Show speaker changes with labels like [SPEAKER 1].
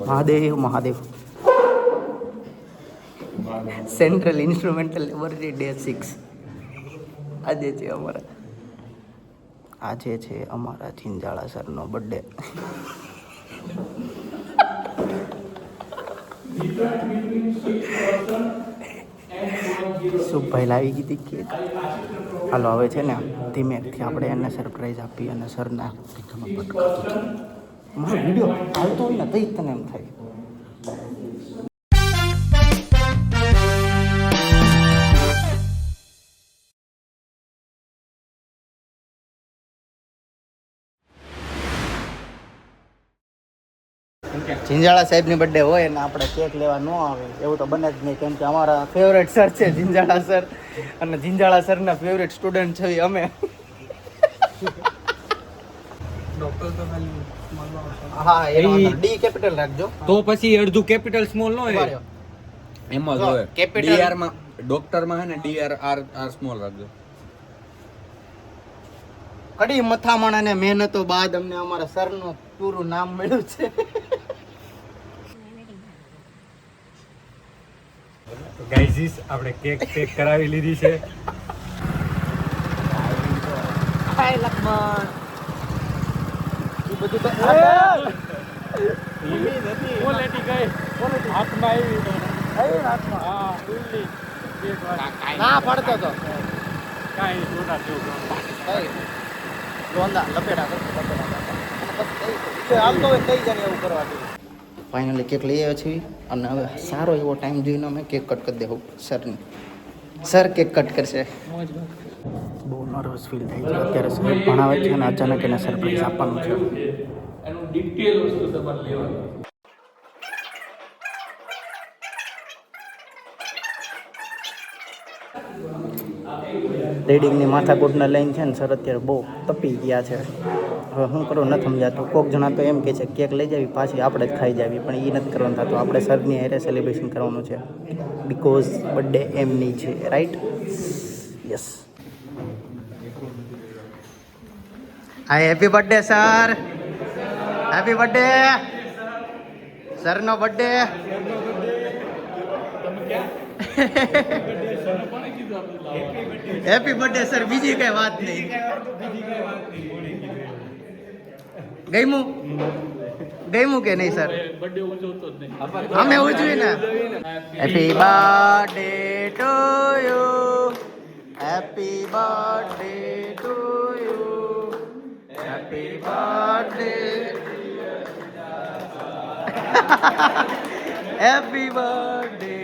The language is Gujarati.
[SPEAKER 1] Mahadev Mahadev. Central instrumental laboratory day 6 આજે છે અમારા જિંજાળા સરનો બર્થડે. સુખભાઈ લાવી કીધી કેક. હાલો હવે છે ને ધીમેથી આપણે એને સરપ્રાઈઝ આપી અને સરના મારો વિડીયો હાલતો હોય ને તો જ તને એમ થાય. જિંજાળા સાહેબની બર્થડે હોય ને આપણે કેક લેવા ન આવે એવું તો બને જ નહીં, કેમ કે અમારા ફેવરેટ સર છે જિંજાળા સર, અને જિંજાળા સરના ફેવરેટ સ્ટુડન્ટ છે અમે. હા ડી કેપિટલ રાખજો
[SPEAKER 2] તો પછી અડધું કેપિટલ સ્મોલ નો હોય એમાં જોઈએ.
[SPEAKER 1] કેપિટલ
[SPEAKER 2] ડીઆર માં ડોક્ટર માં હે ને ડીઆર આર આર સ્મોલ રાખજો.
[SPEAKER 1] કડી મથામણ અને મહેનતો બાદ અમને અમારા સરનું પૂરું નામ મળ્યું છે.
[SPEAKER 2] ગાઈઝીસ આપણે કેક પેક કરાવી લીધી છે.
[SPEAKER 1] હાય લક્ષ્મણ એ બધું તો
[SPEAKER 2] ક્વોલિટી ગઈ હાથમાં આવી હાથમાં હા ઉલ્લી
[SPEAKER 1] ના પડતો તો
[SPEAKER 2] કાઈ જોડા જેવું
[SPEAKER 1] લોંદા લપેડા હાલતો હોય કઈ જાણે એવું કરવા દે. ફાઇનલી કેક લઈ આવ્યા છીએ અને હવે સારો એવો ટાઈમ જોઈને અમે કેક કટ કરી દેવું સરની. સર કેક કટ કરશે. બહુ નર્વસ ફીલ થાય છે અત્યારે. સર ભણાવે છે અને અચાનક એને સરપ્રાઈઝ આપવાનું છે.
[SPEAKER 3] એનું ડિટેલ વસ્તુ તમારે લેવાનું.
[SPEAKER 1] રીડિંગની માથાકૂટના લઈને છે ને સર અત્યારે બહુ તપી ગયા છે. હવે શું કરું નથી સમજાતું. કોક જણા તો એમ કહે છે કેક લઈ જાવી પાછી આપણે જ ખાઈ જાવી, પણ એ નથી કરવાનું થતું. આપણે સરની હારે સેલિબ્રેશન કરવાનું છે બિકોઝ બર્થડે એમની છે, right? Yes. Hi happy birthday sir. Happy birthday સરનો બર્થડે. હેપી બર્થડે સર, બીજી કઈ વાત નહીં. ગઈમું કે નહીં સર? અમે ઉજવી ને. Happy birthday to you, happy birthday to you, happy birthday, happy birthday